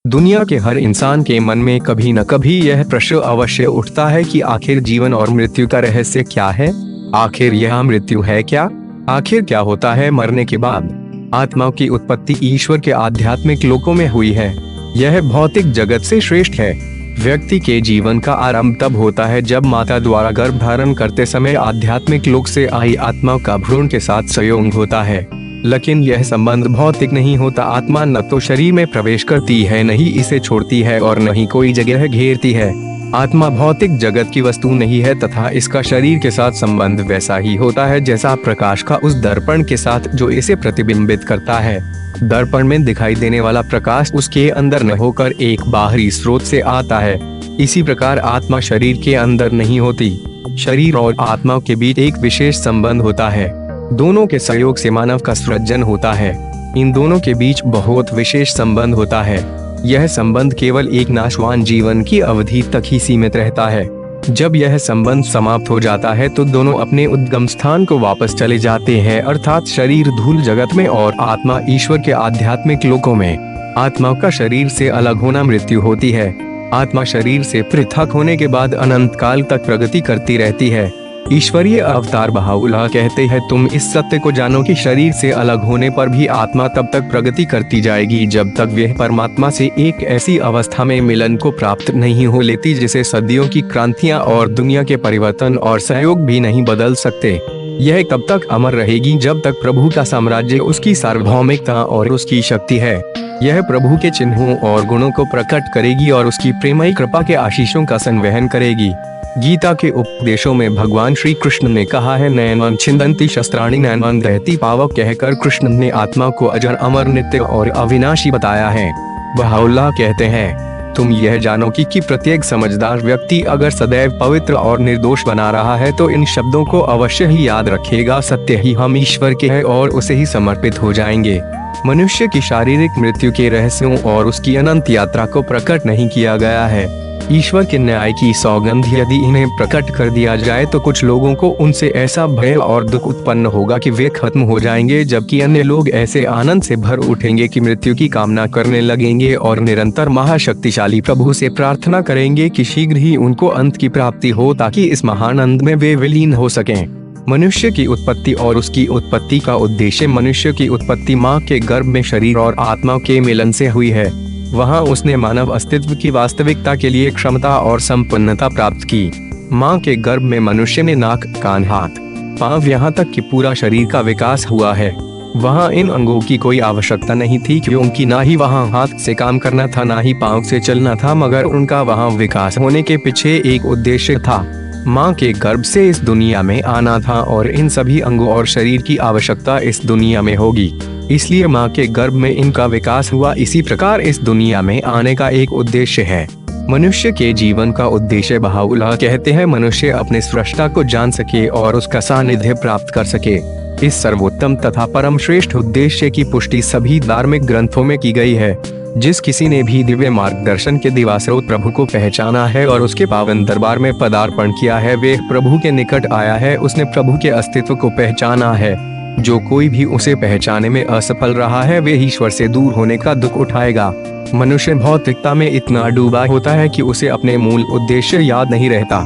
दुनिया के हर इंसान के मन में कभी न कभी यह प्रश्न अवश्य उठता है कि आखिर जीवन और मृत्यु का रहस्य क्या है। आखिर यह मृत्यु है क्या? आखिर क्या होता है मरने के बाद? आत्मा की उत्पत्ति ईश्वर के आध्यात्मिक लोकों में हुई है। यह भौतिक जगत से श्रेष्ठ है। व्यक्ति के जीवन का आरंभ तब होता है जब माता द्वारा गर्भ धारण करते समय आध्यात्मिक लोक से आई आत्मा का भ्रूण के साथ संयोग होता है। लेकिन यह संबंध भौतिक नहीं होता। आत्मा न तो शरीर में प्रवेश करती है, न ही इसे छोड़ती है और न ही कोई जगह घेरती है। आत्मा भौतिक जगत की वस्तु नहीं है तथा इसका शरीर के साथ संबंध वैसा ही होता है जैसा प्रकाश का उस दर्पण के साथ जो इसे प्रतिबिंबित करता है। दर्पण में दिखाई देने वाला प्रकाश उसके अंदर न होकर एक बाहरी स्रोत से आता है। इसी प्रकार आत्मा शरीर के अंदर नहीं होती। शरीर और आत्मा के बीच एक विशेष संबंध होता है। दोनों के सहयोग से मानव का सृजन होता है। इन दोनों के बीच बहुत विशेष संबंध होता है। यह संबंध केवल एक नाशवान जीवन की अवधि तक ही सीमित रहता है। जब यह संबंध समाप्त हो जाता है तो दोनों अपने उद्गम स्थान को वापस चले जाते हैं, अर्थात शरीर धूल जगत में और आत्मा ईश्वर के आध्यात्मिक लोकों में। आत्मा का शरीर से अलग होना मृत्यु होती है। आत्मा शरीर से पृथक होने के बाद अनंत काल तक प्रगति करती रहती है। ईश्वरीय अवतार बहाउल्लाह कहते हैं, तुम इस सत्य को जानो कि शरीर से अलग होने पर भी आत्मा तब तक प्रगति करती जाएगी जब तक वह परमात्मा से एक ऐसी अवस्था में मिलन को प्राप्त नहीं हो लेती जिसे सदियों की क्रांतियां और दुनिया के परिवर्तन और सहयोग भी नहीं बदल सकते। यह तब तक अमर रहेगी जब तक प्रभु का साम्राज्य, उसकी सार्वभौमिकता और उसकी शक्ति है। यह प्रभु के चिन्हों और गुणों को प्रकट करेगी और उसकी प्रेमयी कृपा के आशीषों का संवहन करेगी। गीता के उपदेशों में भगवान श्री कृष्ण ने कहा है, नैनं छिन्दन्ति शस्त्राणि नैनं दहति पावक कहकर कृष्ण ने आत्मा को अजर, अमर, नित्य और अविनाशी बताया है। बहाउल्लाह कहते हैं, तुम यह जानो कि प्रत्येक समझदार व्यक्ति अगर सदैव पवित्र और निर्दोष बना रहा है तो इन शब्दों को अवश्य ही याद रखेगा, सत्य ही हम ईश्वर के हैं और उसे ही समर्पित हो जाएंगे। मनुष्य की शारीरिक मृत्यु के रहस्यों और उसकी अनंत यात्रा को प्रकट नहीं किया गया है। ईश्वर के न्याय की सौगंध यदि इन्हें प्रकट कर दिया जाए तो कुछ लोगों को उनसे ऐसा भय और दुख उत्पन्न होगा कि वे खत्म हो जाएंगे, जबकि अन्य लोग ऐसे आनंद से भर उठेंगे कि मृत्यु की कामना करने लगेंगे और निरंतर महाशक्तिशाली प्रभु से प्रार्थना करेंगे कि शीघ्र ही उनको अंत की प्राप्ति हो ताकि इस महानंद में वे विलीन हो सकें। मनुष्य की उत्पत्ति और उसकी उत्पत्ति का उद्देश्य। मनुष्य की उत्पत्ति माँ के गर्भ में शरीर और आत्मा के मिलन से हुई है। वहाँ उसने मानव अस्तित्व की वास्तविकता के लिए क्षमता और संपन्नता प्राप्त की। माँ के गर्भ में मनुष्य ने नाक, कान, हाथ, पांव, यहाँ तक कि पूरा शरीर का विकास हुआ है। वहाँ इन अंगों की कोई आवश्यकता नहीं थी क्योंकि ना ही वहाँ हाथ से काम करना था, ना ही पांव से चलना था, मगर उनका वहाँ विकास होने के पीछे एक उद्देश्य था। माँ के गर्भ से इस दुनिया में आना था और इन सभी अंगों और शरीर की आवश्यकता इस दुनिया में होगी, इसलिए माँ के गर्भ में इनका विकास हुआ। इसी प्रकार इस दुनिया में आने का एक उद्देश्य है। मनुष्य के जीवन का उद्देश्य, बहाउल्लाह कहते हैं, मनुष्य अपने सृष्टा को जान सके और उसका सानिध्य प्राप्त कर सके। इस सर्वोत्तम तथा परम श्रेष्ठ उद्देश्य की पुष्टि सभी धार्मिक ग्रंथों में की गई है। जिस किसी ने भी दिव्य मार्गदर्शन के दिवास्रोत प्रभु को पहचाना है और उसके पावन दरबार में पदार्पण किया है, वे प्रभु के निकट आया है, उसने प्रभु के अस्तित्व को पहचाना है। जो कोई भी उसे पहचाने में असफल रहा है वे ईश्वर से दूर होने का दुख उठाएगा। मनुष्य भौतिकता में इतना डूबा होता है कि उसे अपने मूल उद्देश्य याद नहीं रहता।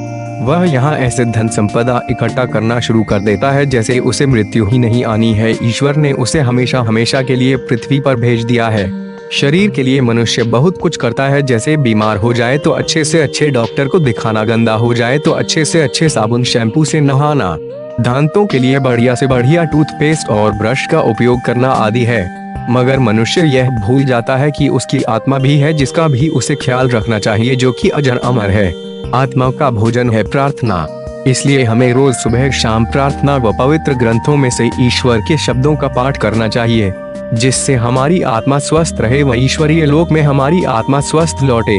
वह यहाँ ऐसे धन संपदा इकट्ठा करना शुरू कर देता है जैसे उसे मृत्यु ही नहीं आनी है। ईश्वर ने उसे हमेशा हमेशा के लिए पृथ्वी पर भेज दिया है। शरीर के लिए मनुष्य बहुत कुछ करता है, जैसे बीमार हो जाए तो अच्छे से अच्छे डॉक्टर को दिखाना, गंदा हो जाए तो अच्छे से अच्छे साबुन शैम्पू से नहाना, दांतों के लिए बढ़िया से बढ़िया टूथपेस्ट और ब्रश का उपयोग करना आदि है। मगर मनुष्य यह भूल जाता है कि उसकी आत्मा भी है जिसका भी उसे ख्याल रखना चाहिए, जो कि अजर, अमर है। आत्मा का भोजन है प्रार्थना। इसलिए हमें रोज सुबह शाम प्रार्थना व पवित्र ग्रंथों में से ईश्वर के शब्दों का पाठ करना चाहिए, जिससे हमारी आत्मा स्वस्थ रहे व ईश्वरीय लोक में हमारी आत्मा स्वस्थ लौटे।